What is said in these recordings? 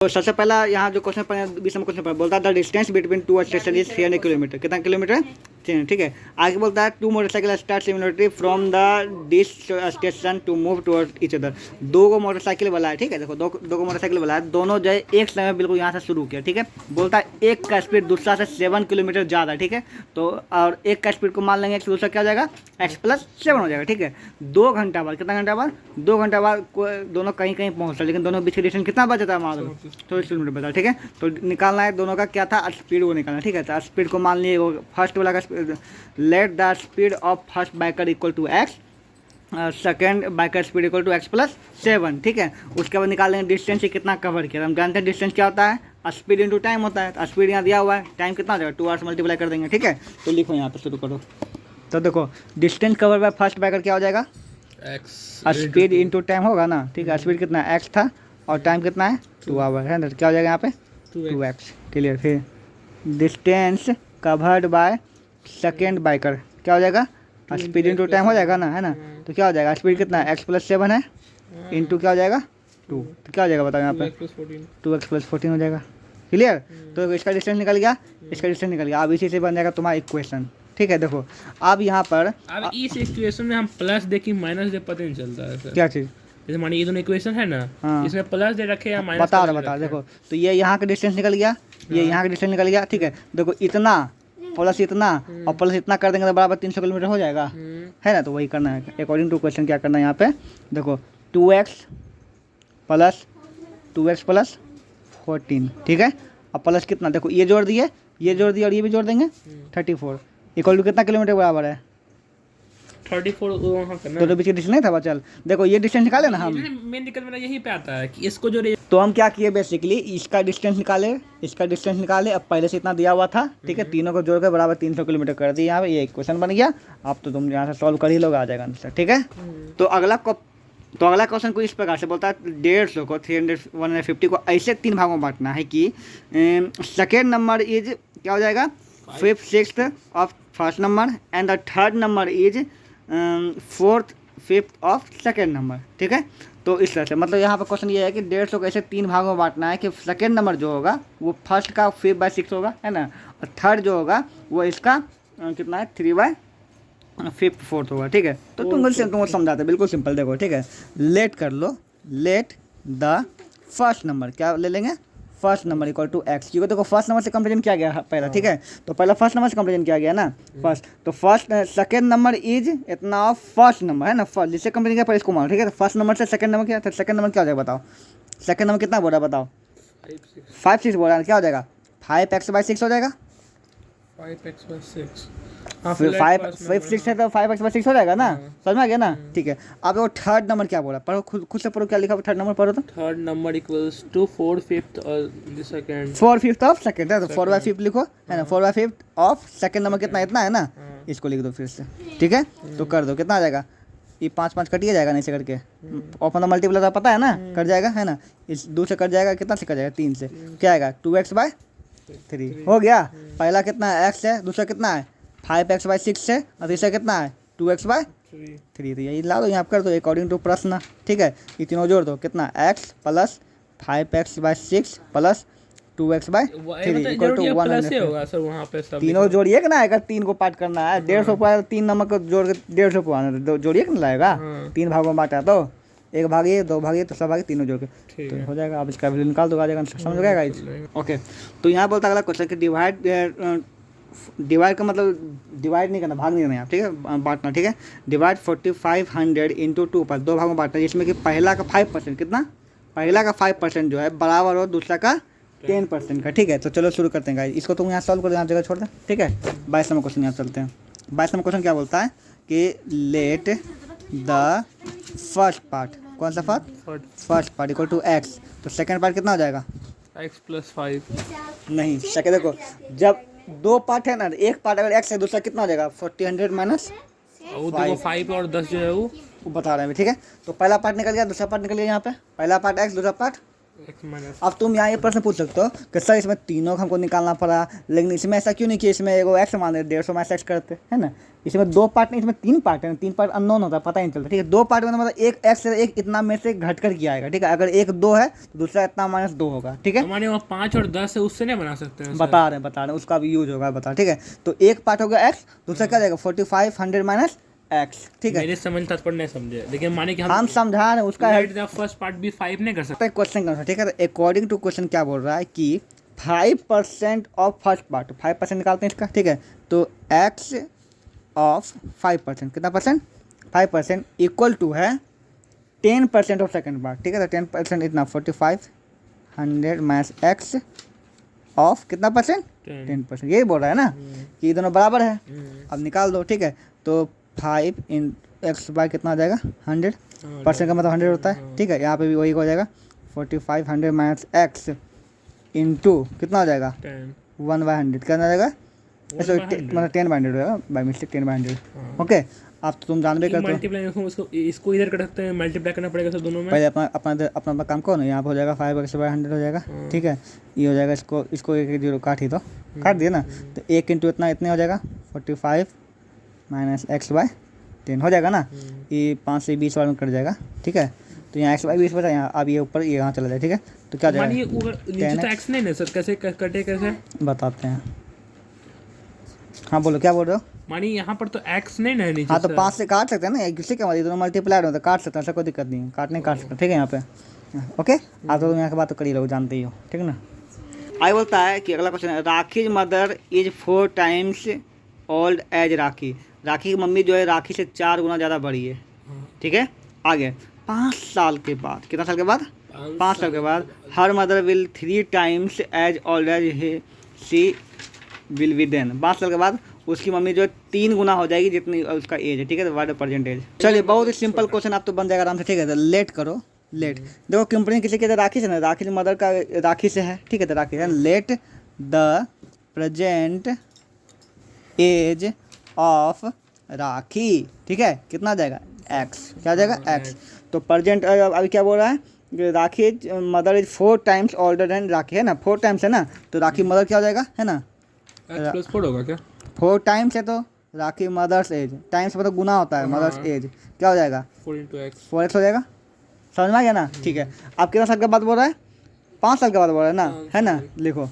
तो सबसे पहला यहाँ जो क्वेश्चन पर 20 नंबर क्वेश्चन पर बोलता है the distance between two station is 300 kilometre. कितना किलोमीटर? 300। ठीक है। आगे बोलता है two motorcycle start similarly from the this station to move toward each other. दो को मोटरसाइकिल वाला है। ठीक है, देखो दो को मोटरसाइकिल वाला है, दोनों जो है एक समय बिल्कुल यहाँ से शुरू किया। ठीक है, बोलता है एक का स्पीड दूसरा से 7 किलोमीटर ज़्यादा। ठीक है, तो और एक का स्पीड को मान लेंगे दूसरा क्या हो जाएगा x+7 हो जाएगा। ठीक है, 2 घंटा बाद, कितना घंटा बाद? 2 घंटा बाद दोनों कहीं कहीं पहुँचता, लेकिन दोनों बीच की डिस्टेंस कितना बचा था? मान लो 24 किलोमीटर बचा। ठीक है, तो निकालना है दोनों का क्या था स्पीड, वो निकालना। ठीक है, तो स्पीड को मान लिए वो फर्स्ट वाला का let the speed of first biker equal to x, second biker speed equal to x+7। ठीक है, उसके बाद निकालेंगे डिस्टेंस कितना कवर किया। हम जानते हैं डिस्टेंस क्या होता है, स्पीड इंटू टाइम होता है। स्पीड यहाँ दिया हुआ है, टाइम कितना हो जाएगा 2 आवर्स मल्टीप्लाई कर देंगे। ठीक है, तो लिखो यहाँ पे शुरू करो। तो देखो distance cover by first biker क्या हो जाएगा x, स्पीड इंटू टाइम होगा ना। ठीक है, स्पीड कितना x था और टाइम कितना है 2 आवर है ना, क्या हो जाएगा यहाँ पे 2x। क्लियर। फिर distance covered by second biker क्या हो जाएगा, स्पीड इंटू टाइम हो जाएगा ना, है ना। तो क्या हो जाएगा, स्पीड कितना है x+7 है इंटू क्या हो जाएगा 2, तो क्या हो जाएगा बताओ यहाँ पे 2x+14 हो जाएगा। क्लियर। तो इसका डिस्टेंस निकल गया, इसका डिस्टेंस निकल गया। अब इसी से बन जाएगा तुम्हारा इक्वेशन। ठीक है, देखो अब यहाँ पर अब इस इक्वेशन में हम प्लस दे कि माइनस दे पता नहीं चलता है सर। क्या चीज़? जैसे मानिए ये दोनों इक्वेशन है ना, हाँ। इसमें प्लस दे रखे या माइनस बता देखो, तो ये यहाँ का डिस्टेंस निकल गया, ये यहाँ का डिस्टेंस निकल गया। ठीक है, देखो इतना प्लस इतना और प्लस इतना कर देंगे तो बराबर 300 किलोमीटर हो जाएगा, है ना। तो वही करना है अकॉर्डिंग टू क्वेश्चन। क्या करना है यहाँ पे देखो 2x प्लस 14। ठीक है, अब प्लस कितना, देखो ये जोड़ दिए, ये जोड़ दिए और ये भी जोड़ देंगे 34 इक्वल टू कितना किलोमीटर बराबर है 34। वहाँ करना तो बीच की डिस्टेंस नहीं था बचल। देखो ये डिस्टेंस निकाले ना हम, मेन दिक्कत मेरा यही पे आता है कि इसको जो तो हम क्या किए बेसिकली इसका डिस्टेंस निकाले, इसका डिस्टेंस निकाले। अब पहले से इतना दिया हुआ था। ठीक है, तीनों को जोड़कर बराबर 300 किलोमीटर कर दिया यहाँ पे, ये क्वेश्चन बन गया। अब तो तुम यहाँ से सॉल्व कर ही लोगे, आ जाएगा आंसर। ठीक है, तो अगला क्वेश्चन को इस प्रकार से बोलता है 150 को 150 को ऐसे 3 भागों में बांटना है कि सेकेंड नंबर इज क्या हो जाएगा 5th 6th of first number and the third number is 4th 5th of second number. ठीक है, तो इस तरह से मतलब यहाँ पर क्वेश्चन ये है कि 150 को ऐसे 3 भागों में बांटना है कि सेकेंड नंबर जो होगा वो फर्स्ट का 5/6 होगा, है ना, और थर्ड जो होगा वो इसका कितना है 3/5 4th होगा। ठीक है, तो तुमको समझाते बिल्कुल सिंपल। देखो ठीक है, लेट कर लो, लेट द फर्स्ट नंबर क्या ले लेंगे, first number equal to x, क्योंकि देखो फर्स्ट नंबर से कंपेरिजन किया गया पहला। ठीक है, तो पहला फर्स्ट नंबर से कंपेरिजन किया गया ना फर्स्ट, तो फर्स्ट सेकेंड नंबर इज इतना ऑफ फर्स्ट नंबर, है ना, फर्स्ट जिससे कंपेरिजन किया पर इसको मानो। ठीक है, तो फर्स्ट नंबर से सेकंड नंबर क्या, तो सेकंड नंबर क्या हो जाएगा बताओ, सेकंड नंबर कितना बोल रहा है बताओ 5/6 बोल रहा है, क्या हो जाएगा 5x/6 हो जाएगा 5x/6। 5/6 है तो 5x/6 हो जाएगा ना, समझ में आ गया ना। ठीक है, अब वो थर्ड नंबर क्या बोला, पढ़ो खुद से पढ़ो, क्या लिखा थर्ड नंबर पढ़ो तो थर्ड नंबर इक्वल्स टू 4/5 और सेकंड 4/5 ऑफ सेकंड है, तो 4/5 लिखो, है ना, 4/5 ऑफ सेकंड नंबर कितना इतना है ना, इसको लिख दो फिर से। ठीक है, तो कर दो, कितना आ जाएगा, ये 5 कटिए जाएगा नहीं से करके, ओपन द मल्टीप्लाई का पता है ना, कट जाएगा, है ना, इस 2 से कट जाएगा, कितना से कट जाएगा 3 से, क्या आएगा 2x/3 हो गया। पहला कितना है x है, दूसरा कितना है 5x/6 से, और तीसरा कितना है 2x/3। तो यही ला दो यहाँ कर दो अकॉर्डिंग टू प्रश्न। ठीक है, ये तीनों जोड़ दो, कितना x plus 5x/6 plus 2x/3 equal to 100 होगा सर वहाँ पे सब तीनों जोड़िए कि ना आएगा, 3 को पार्ट करना है, 150 को आएगा, 3 नंबर को जोड़ के 150 को आना, जोड़िए कि ना लाएगा, 3 भागों में बांटा तो 1 भाग ये 2 भाग ये तो सब भागे तीनों जोड़ के तो हो जाएगा। अब इसका वैल्यू निकाल दो, आ जाएगा, समझ गया गाइस। ओके, तो यहाँ बोलता है अगला क्वेश्चन कि डिवाइड का मतलब डिवाइड नहीं करना, भाग नहीं करना यहाँ। ठीक है, बांटना। ठीक है, डिवाइड 4500 इंटू 2 पर 2 भागों में बांटना, जिसमें कि पहला का 5% कितना, पहला का 5% जो है बराबर हो दूसरा का 10% का। ठीक है, तो चलो शुरू करते हैं गाइस, इसको तुम यहाँ सॉल्व कर दो, यहाँ जगह छोड़ दें। ठीक है, 22 नंबर क्वेश्चन यहाँ चलते हैं। 22 नंबर क्वेश्चन क्या बोलता है कि लेट द फर्स्ट पार्ट, कौन सा part, first part equal to x, तो सेकंड पार्ट कितना हो जाएगा x+5 नहीं, सेकंड देखो जब 2 पार्ट है ना, एक पार्ट अगर x है दूसरा कितना हो जाएगा 4000 माइनस 5 और 10 जो है वो बता रहे हैं। ठीक है, तो पहला पार्ट निकल गया, दूसरा पार्ट निकल गया, यहाँ पे पहला पार्ट x दूसरा पार्ट एक्स माइनस। अब तुम यहाँ ये प्रश्न पूछ सकते हो कि सर इसमें तीनों को हमको निकालना पड़ा, लेकिन इसमें ऐसा क्यों नहीं कि इसमें एगो एक्स मान 150 माइनस एक्स करते है ना। इसमें 2 पार्ट नहीं, इसमें 3 पार्ट है, 3 पार्ट अननोन होता है, पता ही नहीं चलता, ठीक है। 2 पार्ट में मतलब एक एक्स से एक इतना में से घट कर किया आएगा, ठीक है। अगर एक 2 है तो दूसरा इतना माइनस 2 होगा, ठीक है। हमारे वहाँ 5 और 10 है, उससे नहीं बना सकते हैं सर? बता रहे हैं उसका भी यूज होगा, बता, ठीक है। तो एक पार्ट हो गया एक्स, दूसरा क्या जाएगा 45 100 माइनस एक्स, ठीक है। मेरे समझ तात्पर्य नहीं समझे, लेकिन माने कि हम समझा रहे हैं उसका राइट द फर्स्ट पार्ट भी 5 नहीं कर सकते। क्वेश्चन का, ठीक है। तो अकॉर्डिंग टू क्वेश्चन क्या बोल रहा है कि 5% ऑफ फर्स्ट पार्ट, 5% निकालते हैं इसका, ठीक है। तो एक्स ऑफ 5%, कितना परसेंट, 5% इक्वल टू है 10% ऑफ सेकंड पार्ट, ठीक है। तो 10% इतना 45 100 माइनस एक्स ऑफ कितना परसेंट, 10%। यही बोल रहा है ना कि ये दोनों बराबर है। अब निकाल दो, ठीक है। तो 5 इन एक्स बाय कितना हो जाएगा 100, परसेंट का मतलब 100 होता है, ठीक है। यहाँ पे भी वही हो जाएगा 45 100 माइनस एक्स इंटू कितना हो जाएगा 1/100, कितना हो जाएगा मतलब 10/100 होगा, बाई मिस्टेक 10/100, ओके। अब तो तुम जान भी करते हो, मल्टीप्लाई इसको इधर कर सकते हैं, मल्टीप्लाई करना पड़ेगा सर दोनों में। पहले अपना काम करो ना। यहाँ पे हो जाएगा 5x/100 हो जाएगा, ठीक है। ये हो जाएगा, इसको 1 0 काट ही दो, काट दिया ना। तो 1 इंटू इतने हो जाएगा 45 माइनस x/10 हो जाएगा ना। ये 5 से 20 बार में कट जाएगा, ठीक है। तो यहाँ x/20 बचा, यहाँ अब ये ऊपर यहाँ चला जाए, ठीक है। तो क्या जाएगा, नीचे तो x नहीं ना सर, कैसे कटे कैसे बताते हैं। हाँ बोलो, क्या बोल रहे हो। मानी यहाँ पर तो x नहीं ना है नीचे। हाँ तो 5 से काट सकते हैं ना, किसी के मतलब दोनों मल्टीप्लाइड होता है, काट सकते हैं, ऐसा कोई दिक्कत नहीं है, काटने काट सकते हैं, ठीक है। यहाँ पे ओके। आप तो यहाँ की बात तो कर ही रहो, जानते ही हो, ठीक है ना। आगे बोलता है कि अगला क्वेश्चन है, Rakhi mother is 4 times old age Rakhi. Rakhi की मम्मी जो है राखी से 4 गुना ज़्यादा बड़ी है, ठीक है। आगे 5 साल के बाद, कितना साल के बाद, 5 साल के बाद, हर mother will 3 times as old as she will be then. 5 साल के बाद उसकी मम्मी जो है 3 गुना हो जाएगी जितनी उसका एज है, ठीक है। तो व्हाट परसेंट एज। चलिए बहुत ही सिंपल क्वेश्चन आप तो बन जाएगा आराम से, ठीक है। तो लेट करो, लेट देखो कंपनी किसी के राखी से ना, राखी से मदर का राखी से है, ठीक है। तो राखी है, let the present age of Rakhi, ठीक है। कितना आ जाएगा एक्स, क्या आ जाएगा एक्स। तो प्रेजेंट अभी क्या बोल रहा है, Rakhi mother is 4 times older than Rakhi, है ना। 4 टाइम्स है ना, तो राखी मदर क्या हो जाएगा, है ना, x+4 होगा क्या, 4 टाइम्स है तो राखी मदर्स एज, टाइम्स मतलब गुना होता है, मदर्स एज क्या हो जाएगा 4x हो जाएगा, समझ में आ गया ना, ठीक है। आप कितना साल के बाद बोल रहा है, 5 साल के बाद बोल रहा है ना, है ना। लिखो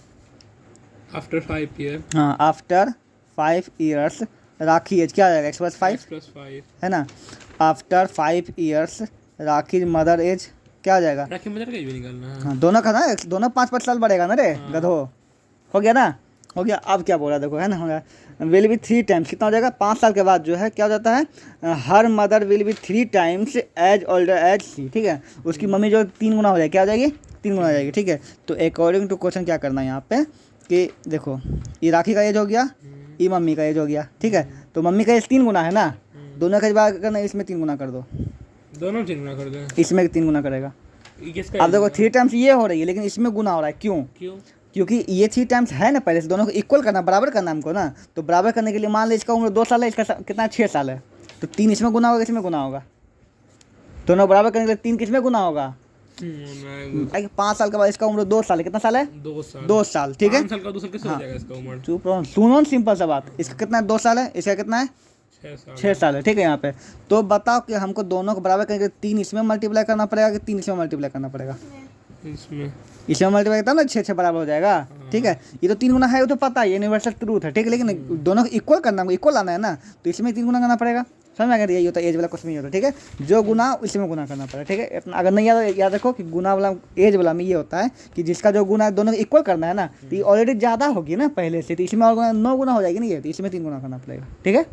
आफ्टर 5 ईयर, हाँ आफ्टर 5 ईयर्स राखी एज क्या आ जाएगा x+5 है ना। आफ्टर 5 ईयर्स राखी मदर एज क्या आ जाएगा, राखी मदर का एज भी निकालना है। हाँ दोनों का ना, दोनों 5-5 साल बढ़ेगा ना रे गधो, हो गया ना, हो गया। अब क्या बोला देखो, है ना, हो गया विल बी 3 टाइम्स, कितना हो जाएगा 5 साल के बाद जो है क्या हो जाता है, her mother will be 3 times as older as she, ठीक है। उसकी मम्मी जो 3 गुना हो जाएगी, क्या हो जाएगी 3 गुना हो जाएगी, ठीक है। तो अकॉर्डिंग टू क्वेश्चन क्या करना है यहाँ पे कि देखो ये राखी का एज हो गया, ये मम्मी का एज हो गया, ठीक है। तो मम्मी का एज 3 गुना है ना, दोनों का बात करना, इसमें 3 गुना कर दो, दोनों 3 गुना कर दें, इसमें 3 गुना करेगा। किसका अब देखो 3 टाइम्स ये हो रही है, लेकिन इसमें गुना हो रहा है, क्यों, क्योंकि ये 3 टाइम्स है ना, पहले से दोनों को इक्वल करना, बराबर करना हमको ना। तो बराबर करने के लिए मान लो इसका उम्र 2 साल है, इसका कितना 6 साल है, तो 3 इसमें गुना होगा, इसमें गुना होगा, दोनों बराबर करने के लिए 3 किसमें गुना होगा, 5 साल के बाद इसका उम्र 2 साल है, कितना साल है 2 साल, ठीक है। 5 साल का 2 साल कैसे हो जाएगा इसका उम्र, चुप रहो, सुनो सिंपल सा बात, इसका कितना 2 साल है, इसका कितना है 6 साल है, ठीक है। यहाँ पे तो बताओ कि हमको दोनों को बराबर करके 3 इसमें मल्टीप्लाई करना पड़ेगा कि 3 इसमें मल्टीप्लाई करना पड़ेगा, इसमें मल्टीप्लाई करता ना 6 बराबर हो जाएगा, ठीक है। ये तो 3 गुना है, वो तो पता है, यूनिवर्सल ट्रूथ है, ठीक है। लेकिन दोनों को इक्वल करना, इक्वल आना है ना, तो इसमें 3 गुना करना पड़ेगा, समझ में आ गया। यही होता है एज वाला कुछ नहीं होता, ठीक है। जो गुना इसमें गुना करना पड़ेगा, ठीक है। अगर नहीं याद रखो कि गुना वाला एज वाला में ये होता है कि जिसका जो गुना है दोनों को इक्वल करना है ना, तो ये ऑलरेडी ज़्यादा होगी ना पहले से, तो इसमें और गुना 9 गुना हो जाएगी ना ये, तो इसमें 3 गुना करना पड़ेगा, ठीक है।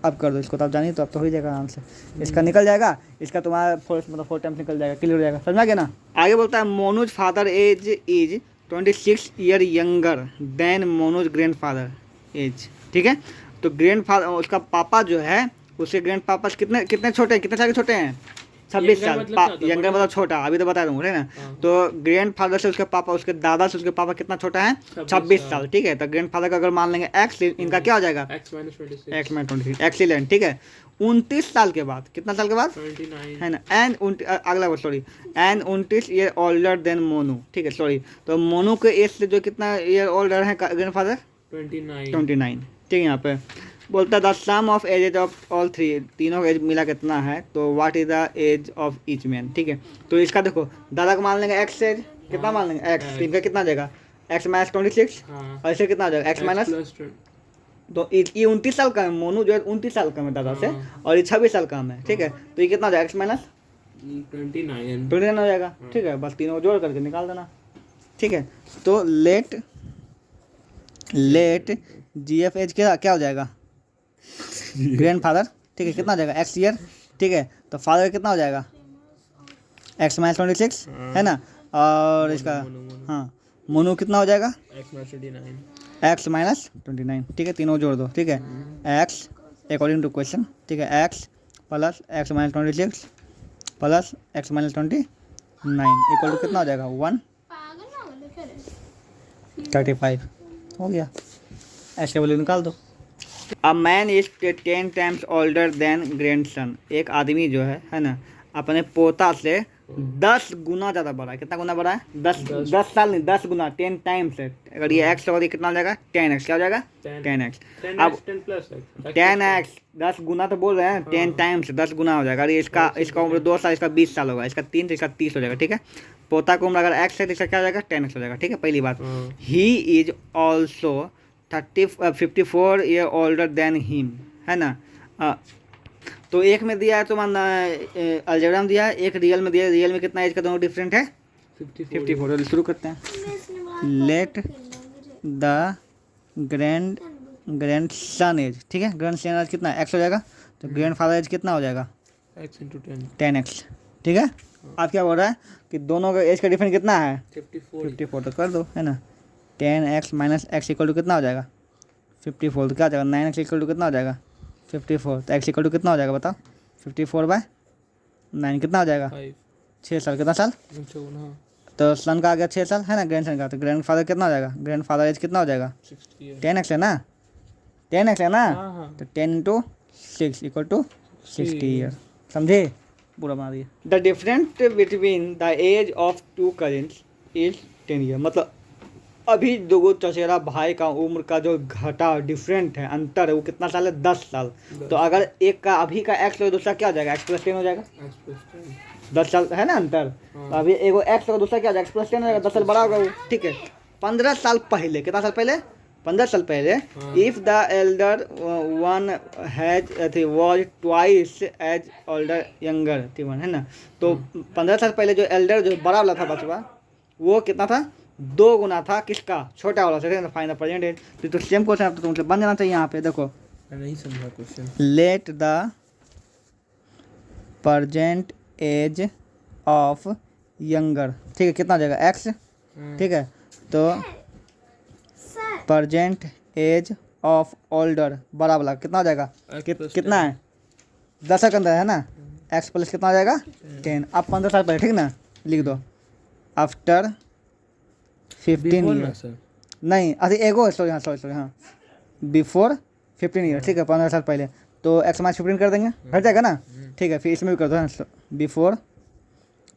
अब कर दो इसको, तो आप जानिए, तो अब तो हो ही जाएगा आराम से, इसका निकल जाएगा, इसका तुम्हारा 4 टाइम्स निकल जाएगा, क्लियर हो जाएगा, समझ में आ गया ना। आगे बोलता है Monu's father age is 26 year younger than Monu's grandfather age, ठीक है। तो ग्रैंड फादर उसका पापा जो है, उसके ग्रैंड पापा कितने छोटे हैं, कितने साल के छोटे हैं, 26 Younger साल। मतलब क्या होता है? यंगर मतलब छोटा, अभी तो बता दूंगा, ठीक ना। हाँ। तो ग्रैंड फादर से उसके पापा, उसके दादा से उसके पापा कितना छोटा है? 26 साल, ठीक है। तो ग्रैंड फादर का अगर मान लेंगे एक्स, इनका क्या हो जाएगा? x minus 26 एक्स में 26, एक्सीलेंट, ठीक है। 29 साल के बाद, कितना साल के बाद 29 है ना? एंड अगला word, sorry, and 29 year older than Monu, ठीक है, सॉरी। तो मोनू के एज से जो कितना ईयर ओल्डर है ग्रैंड फादर? 29 29, ठीक है। यहाँ पे बोलता है the sum of ages of all three, तीनों का एज मिला कितना है? तो what is the age of each man, ठीक है। तो इसका देखो, दादा को मान लेंगे एक्स एज, कितना मान लेंगे? X, X। इनका कितना आ जाएगा? एक्स माइनस 26, हाँ और इसे कितना आ जाएगा? एक्स x माइनस, plus 20 तो ये 29 साल का है, मोनू जो है 29 साल का है दादा से, हाँ। और ये 26 साल का है, ठीक है। तो ये कितना हो जाएगा? एक्स माइनस 29 29 हो जाएगा, ठीक है। बस तीनों को जोड़ करके निकाल देना, ठीक है। तो लेट जी एफ एज क्या हो जाएगा? ग्रैंड फादर, ठीक है, कितना हो जाएगा? एक्स ईयर, ठीक है। तो फादर कितना हो जाएगा? एक्स माइनस 26, है ना। और इसका मोनू। हाँ, मोनू कितना हो जाएगा? x minus 29 एक्स माइनस 29, ठीक है। तीनों जोड़ दो, ठीक है। एक्स अकॉर्डिंग टू क्वेश्चन, ठीक है, x plus x minus 26 plus x minus 29 equal to कितना हो जाएगा? 135 हो गया। ऐसे बोले निकाल दो। A man is 10 times older then grandson, एक आदमी जो है ना, अपने पोता से 10 गुना ज़्यादा बड़ा है। कितना गुना बड़ा है? 10 साल नहीं, 10 गुना, 10 टाइम्स है। अगर ये एक्स होगा तो कितना हो जाएगा? 10x, क्या हो जाएगा? 10x। अब 10 plus x 10x, 10 गुना तो बोल रहे हैं, 10 टाइम्स 10 गुना हो जाएगा। अगर इसका उम्र 2 साल, इसका 20 साल होगा, इसका 3 तो इसका 30 हो जाएगा, ठीक है। पोता की उम्र अगर x है तो इसका क्या हो जाएगा? 10x हो जाएगा, ठीक है। पहली बात, he is also 54 year older than him, है ना। तो एक में दिया है तो मान अलजेब्रा में दिया है, एक रियल में दिया है। रियल में कितना एज का दोनों डिफरेंट है? 54। शुरू करते हैं। Let the grandson age, ठीक है। ग्रैंड सन एज कितना है? एक्स हो जाएगा। तो ग्रैंड फादर एज कितना हो जाएगा? x into 10 10x, ठीक है। आप क्या बोल रहा है कि दोनों का एज का डिफरेंस कितना है? 54, तो कर दो, है ना। 10x minus x equal to कितना हो जाएगा? 54, तो क्या हो जाएगा? 9x इक्वल टू कितना हो जाएगा? 54, तो एक्स इक्वल टू कितना हो जाएगा बताओ? 54/9 कितना हो जाएगा? 6 साल, कितना साल? 5 हाँ तो सन का आ गया 6 साल, है ना, ग्रैंड सन का। तो ग्रैंड फादर कितना हो जाएगा? ग्रैंड फादर एज कितना हो जाएगा? 60 10x है ना, 10x है ना। हाँ तो 10 इंटू 6 इक्वल टू 60 ईयर, समझे? पूरा बना दिया। The difference between the age of two cousins is 10 year, मतलब अभी दो चचेरा भाई का उम्र का जो घटा डिफरेंट है, अंतर है, वो कितना साल है? 10 साल। तो अगर एक का अभी का एक्स हो, दूसरा क्या हो जाएगा? एक्स प्लस 10 हो जाएगा। x plus 10 10 साल है ना अंतर। तो अभी एगो एक्स होगा, दूसरा क्या हो जाएगा? एक्स प्लस 10 हो जाएगा, 10 साल बड़ा होगा वो, ठीक है। 15 साल पहले, कितना साल पहले? 15 साल पहले, if the elder one has was twice as older younger, ठीक है ना। तो 15 साल पहले जो एल्डर जो बड़ा वाला था बचवा, वो कितना था? 2 गुना था किसका? छोटा वाला से। फाइनल प्रेजेंट एज तो सेम क्वेश्चन अब तो तुमसे बन जाना चाहिए। यहाँ पे देखो, मैं नहीं समझा question. Let the present age of younger, ठीक है, कितना हो जाएगा? एक्स, ठीक है। तो प्रेजेंट एज ऑफ ओल्डर बड़ा वाला कितना हो जाएगा? कितना है? 10 के अंदर है ना। एक्स प्लस कितना हो जाएगा? 10। अब 15 साल पहले, ठीक ना, लिख दो। आफ्टर 15 ईयर, नहीं अरे एगो सॉरी, हाँ सॉरी, हाँ बिफोर 15 ईयर, ठीक है, 15 साल पहले। तो एक्स माइनस 15 कर देंगे, हट जाएगा ना, ठीक है। फिर इसमें भी कर दो, बिफोर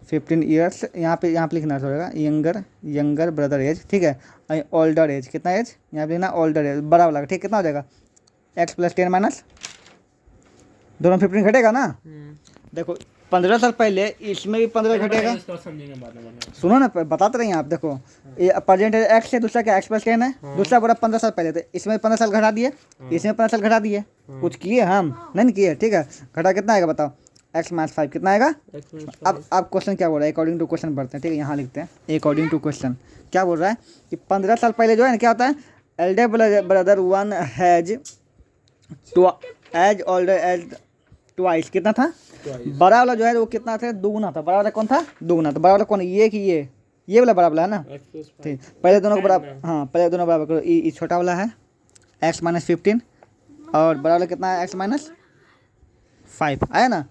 15 ईयर्स, यहाँ पे लिखना होगा यंगर ब्रदर एज, ठीक है। ओल्डर एज कितना एज? यहाँ पे लिखना ओल्डर एज बड़ा वाला, ठीक, कितना हो जाएगा? एक्स प्लस 10 माइनस दोनों 15 घटेगा ना। देखो 15 साल पहले, इसमें भी 15 घटेगा। सुनो ना, बताते रहिए आप। देखो ये प्रेजेंट एक्स है, दूसरा क्या? एक्स प्लस 10 है। दूसरा बोला 15 साल पहले, तो इसमें 15 साल घटा दिए, इसमें 15 साल घटा दिए। कुछ किए हम? नहीं किए, ठीक है। घटा कितना आएगा बताओ? x माइनस 5 कितना आएगा? अब क्वेश्चन क्या बोल रहा है? अकॉर्डिंग टू क्वेश्चन पढ़ते हैं, ठीक है। यहाँ लिखते हैं अकॉर्डिंग टू क्वेश्चन क्या बोल रहा है कि 15 साल पहले जो है ना, क्या होता है? Elder brother one has as older as twice, कितना था? बड़ा वाला जो है वो कितना था? 2 गुना था। बड़ा वाला कौन था? 2 गुना। तो बड़ा वाला कौन? ये कि ये वाला बड़ा वाला है ना, ठीक। पहले दोनों को बराबर, हाँ पहले दोनों बराबर करो। ये छोटा वाला है x माइनस 15 और बड़ा वाला कितना है? x माइनस 5 आया ना।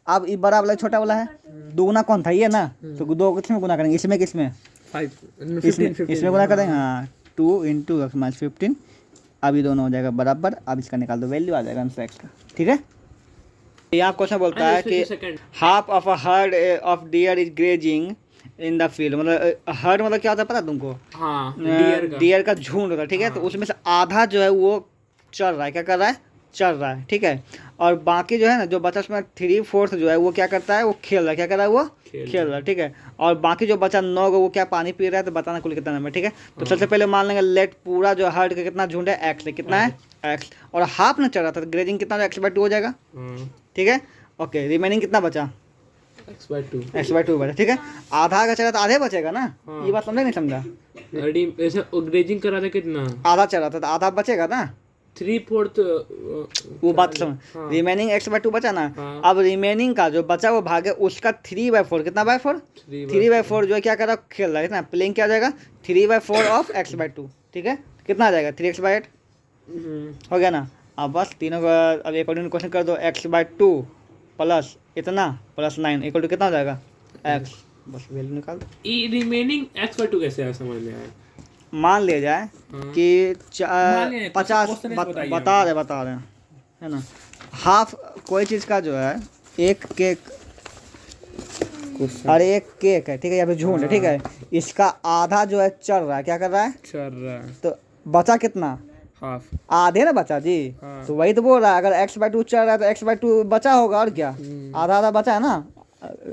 अब ये बड़ा वाला छोटा वाला है, दुगुना कौन था ये ना, तो दो किसमें गुना करेंगे, इसमें किसमें, 5 इसमें 15 इसमें गुना करेंगे। हाँ 2 इंटू एक्स माइनस 15, अब ये दोनों हो जाएगा बराबर। अब इसका निकाल दो, वैल्यू आ जाएगा आंसर एक्स का। ठीक है, यहाँ क्वेश्चन बोलता है कि half of a herd of dear is grazing in the field, मतलब हर्ड मतलब क्या होता है पता है तुमको, हाँ डियर का झुंड होता है। ठीक है, तो उसमें से आधा जो है वो चल रहा है, क्या कर रहा है, चल रहा है। ठीक है, और बाकी जो है ना, जो बचा उसमें 3/4 जो है वो क्या करता है, वो खेल रहा है, क्या कर रहा है, वो खेल रहा है। ठीक है, और बाकी जो बचा 9 वो क्या पानी पी रहा है, तो बताना कुल कितना नंबर। ठीक है, तो सबसे पहले मान लेंगे लेट पूरा जो हर्ड का कितना झुंड है, एक्स है, कितना है एक्स, और हाफ में चल रहा था, तो ग्रेजिंग कितना x/2 हो जाएगा। ठीक है, ओके, रिमेनिंग कितना बचा, x/2 बचा। ठीक है, आधा का चला तो आधे बचेगा ना, ये बात समझा नहीं समझा, ऐसे ग्रेजिंग करा था कितना, आधा चला था तो आधा बचेगा ना, 3/4 वो बात समझ। रिमेनिंग x/2 बचा ना, अब रिमेनिंग का जो बचा वो भाग है उसका 3/4, कितना बाय 4, 3/4 जो है क्या कर रहा है, खेल रहा है, कितना प्लेइंग क्या आ जाएगा, 3/4 ऑफ x/2। ठीक है, कितना आ जाएगा 3x/8 हो गया ना। अब बस तीनों का अब अकॉर्डिंग क्वेश्चन कर दो, x/2 प्लस इतना प्लस 9 इक्वल टू कितना हो जाएगा x, बस वैल्यू निकाल दो। ये रिमेनिंग x/2 कैसे आया समझ में आया, मान लिया जाए कि 50 बता रहे है ना, हाफ कोई चीज़ का जो है एक केक, अरे एक केक है, ठीक है, यहाँ पे झूठ है। ठीक है, इसका आधा जो है चल रहा है, क्या कर रहा है, चल रहा है, तो बचा कितना, हाफ, आधे ना बचा जी। हाँ। तो वही तो बोल रहा है, अगर x/2 चल रहा है तो x/2 बचा होगा, और क्या, आधा आधा बचा है ना,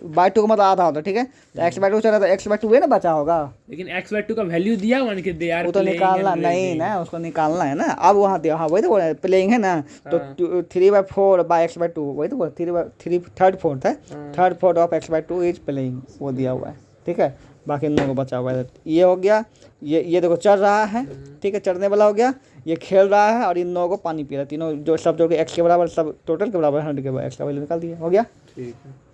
by2 का मतलब आधा होता है। ठीक है, तो x/2 चल रहा है तो x/2 ना बचा होगा, लेकिन x/2 का वैल्यू दिया हुआ है कि दे आर वो तो निकालना नहीं ना, उसको निकालना है ना। अब वहाँ दिया, हाँ वही तो बोल रहे हैं, प्लेइंग है ना, तो 3/4 बाय x/2, वही तो बोल 3/4 है, 3/4 ऑफ x/2 इज प्लेइंग, वो दिया हुआ है। ठीक है, बाकी 9 को बचा हुआ है, ये हो गया, ये देखो चल रहा है। ठीक है, चढ़ने वाला हो गया, ये खेल रहा है, और इन 9 को पानी पी रहा है, तीनों जो सब जो कि x के बराबर, सब टोटल के बराबर 100 के बराबर, x का वैल्यू निकाल दिया, हो गया। ठीक है।